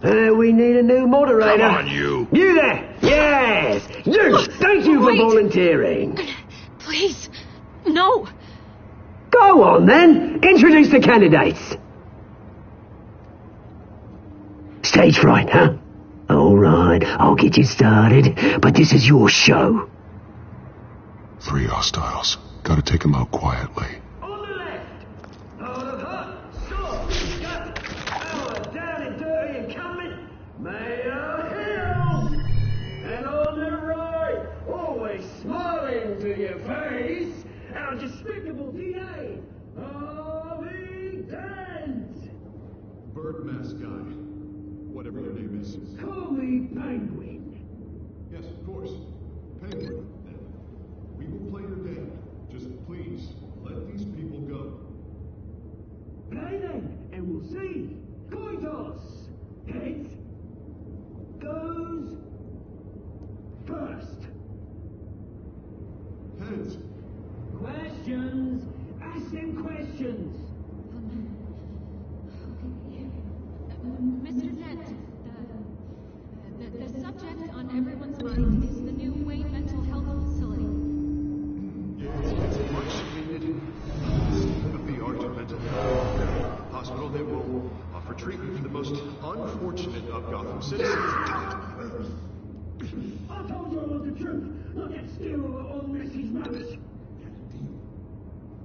We need a new moderator. Come on, you. You there! Yes! You! Thank you for volunteering. Please, no. Go on, then. Introduce the candidates. Stage fright, huh? All right, I'll get you started, but this is your show. 3 hostiles. Gotta take them out quietly. On the left, out of hut, stop, gut, our down and dirty and coming, Mayor Hill. And on the right, always smiling to your face, our despicable DA, Harvey Dent. Bird mask guy. Whatever your name is. Call me Penguin. Yes, of course. Penguin, then. We will play your game. Just please, let these people go. Play then, and we'll see. Coin toss. Heads goes first. Heads. Questions. Ask them questions. Mr. Dent, the subject on everyone's mind is the new Wayne Mental Health Facility. It's much needed state-of-the-art mental health hospital that will offer treatment for the most unfortunate of Gotham citizens. I told you I want the truth, not that steal on Mrs. Manners.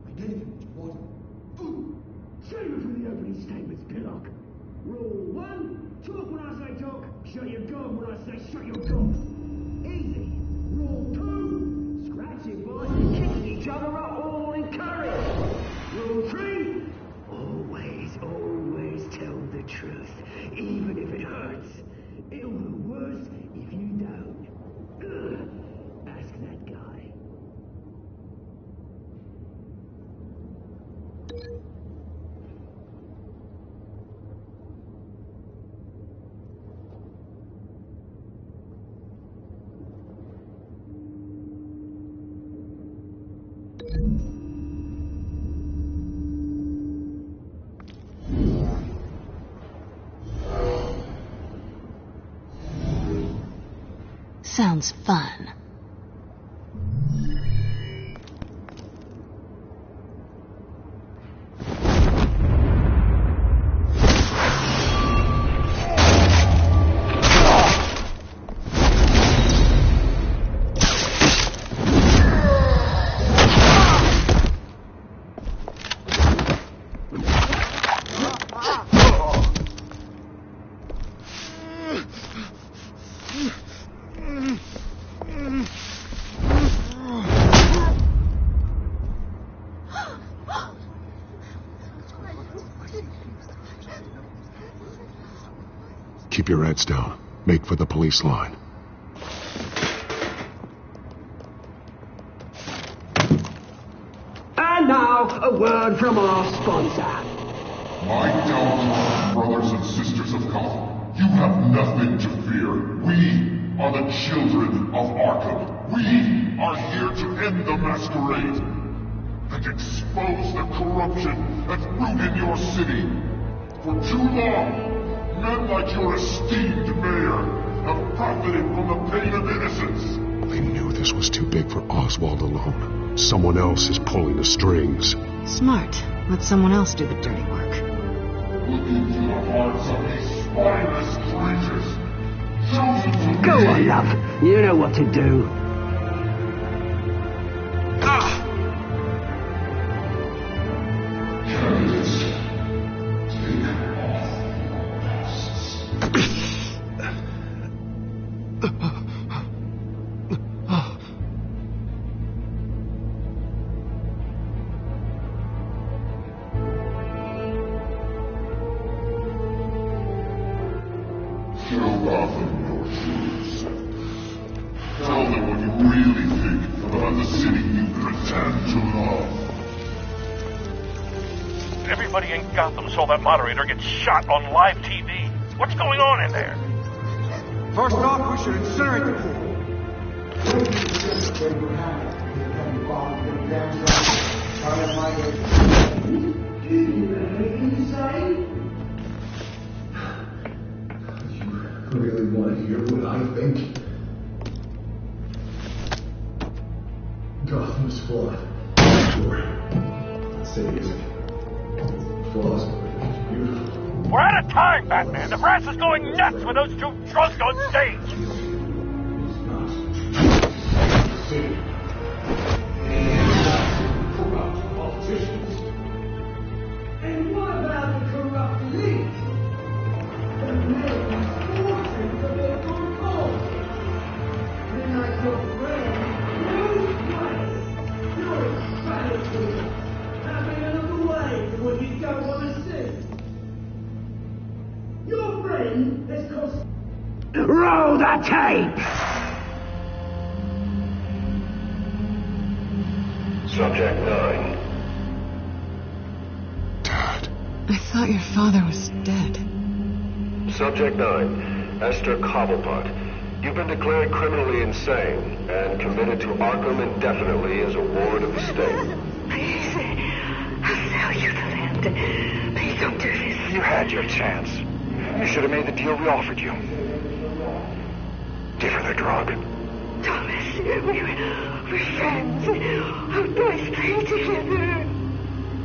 I gave him what he wanted. Food. Save it for the opening statements, Pillock. Rule 1, talk when I say talk, shut your gob when I say shut your gob. Easy. Rule 2, scratching, boys, and kicking each other are all encouraged. Rule 3, always tell the truth, even if it hurts. It'll be worse if you don't. Ask that guy. Sounds fun. Keep your heads down. Make for the police line. And now, a word from our sponsor. My downtrodden brothers and sisters of Gotham, you have nothing to fear. We are the children of Arkham. We are here to end the masquerade and expose the corruption that's rooted your city. For too long, men like your esteemed mayor have profited from the pain of innocence. They knew this was too big for Oswald alone. Someone else is pulling the strings. Smart. Let someone else do the dirty work. Look into the hearts of these spineless creatures. Chosen to Go be. on, love. You know what to do. Candidates, take off your masks. really think about the city you pretend to love? Everybody in Gotham saw that moderator get shot on live TV. What's going on in there? First off, we should incinerate the pool. You really want to hear what I think? Gotham's flawed. Sure. City isn't. Flaws, but it's beautiful. We're out of time, Batman. The brass is going nuts with those two drunks on stage. City. Corrupt politicians. And what about the corrupt elite? The men fortunes of their good cause. They're like your friend, no price, no extravagance. Having another way to what you don't want to see. Your friend has cost... Roll the tape! Subject 9. I thought your father was dead. Subject 9. Esther Cobblepot. You've been declared criminally insane and committed to Arkham indefinitely as a ward of the state. Please, I'll sell you the land. Please don't do this. You had your chance. You should have made the deal we offered you. Give her the drug. Thomas, we're friends. Our boys play together.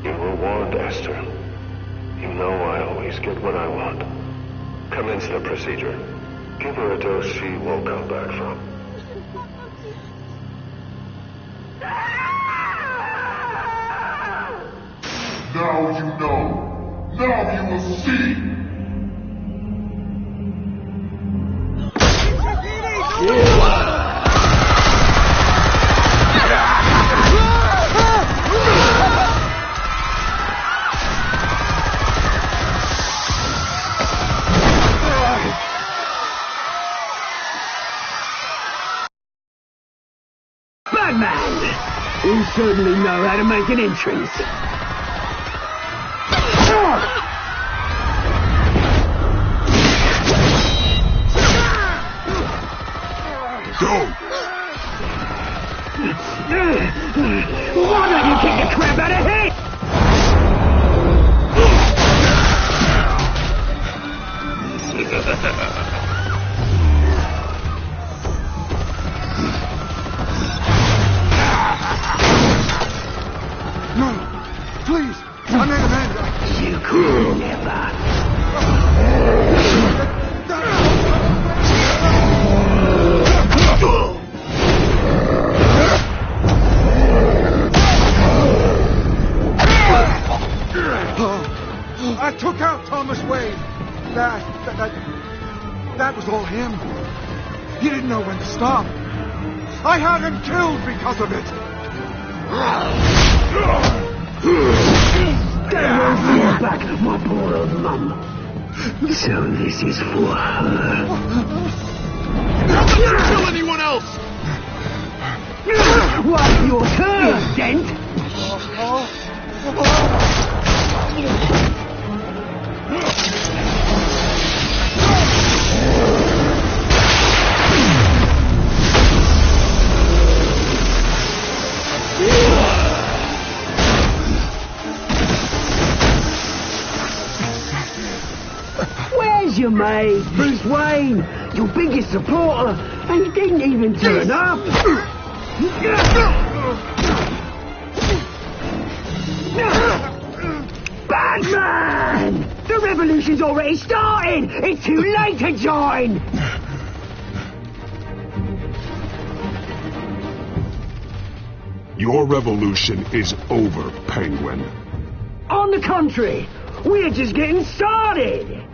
You were warned, Esther. You know I always get what I want. Commence the procedure. Give her a dose she won't come back from. Now you know. Now you will see. Batman! You certainly know how to make an entrance. Go! Why don't you kick the crap out of him? No, please, I made a man. You could never. I took out Thomas Wayne. That was all him. He didn't know when to stop. I had him killed because of it. That won't bring back my poor old mum. So this is for her. Don't let you kill anyone else! What's your turn, Dent? Where's your mate, Bruce Wayne? Your biggest supporter, and he didn't even turn up. Batman! The revolution's already started! It's too late to join! Your revolution is over, Penguin. On the contrary, we're just getting started!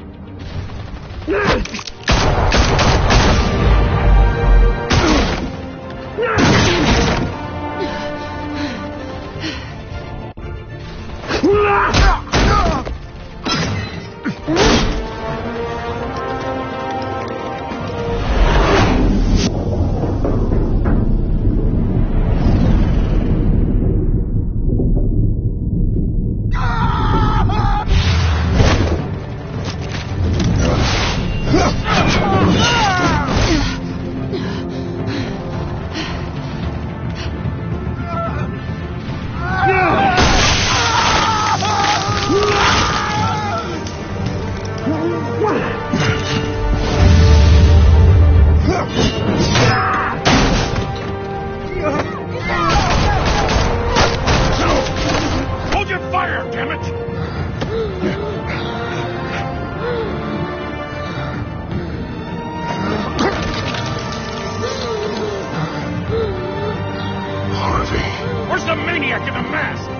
Where's the maniac in the mask?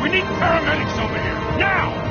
We need paramedics over here, now!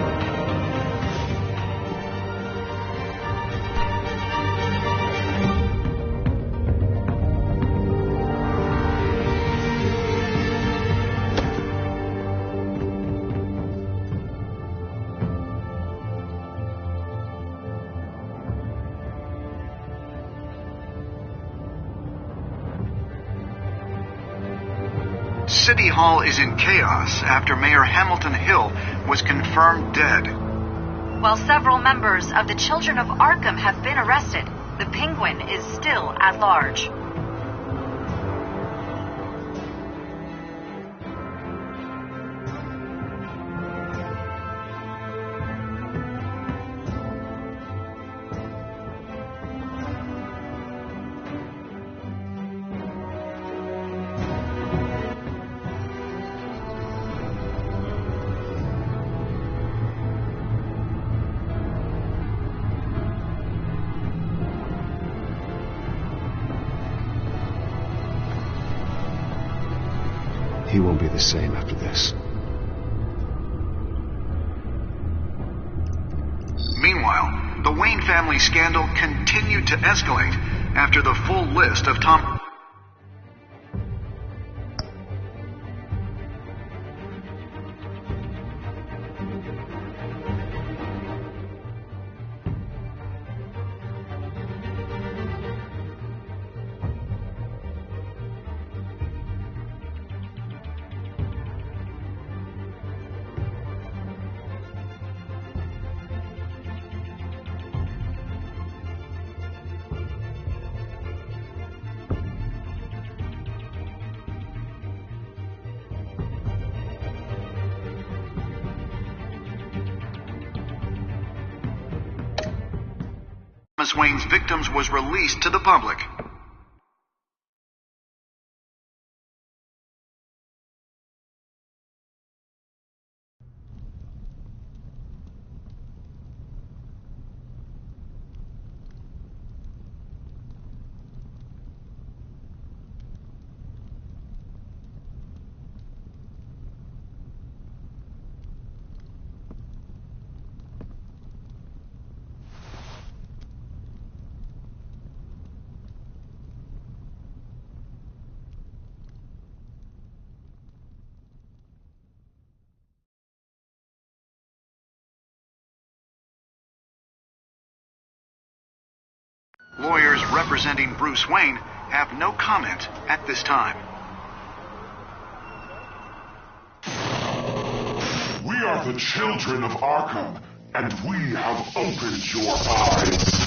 City Hall is in chaos after Mayor Hamilton Hill was confirmed dead. While several members of the Children of Arkham have been arrested, the Penguin is still at large. He won't be the same after this. Meanwhile, the Wayne family scandal continued to escalate after the full list of Tom... Thomas Wayne's victims was released to the public. Lawyers representing Bruce Wayne have no comment at this time. We are the children of Arkham, and we have opened your eyes.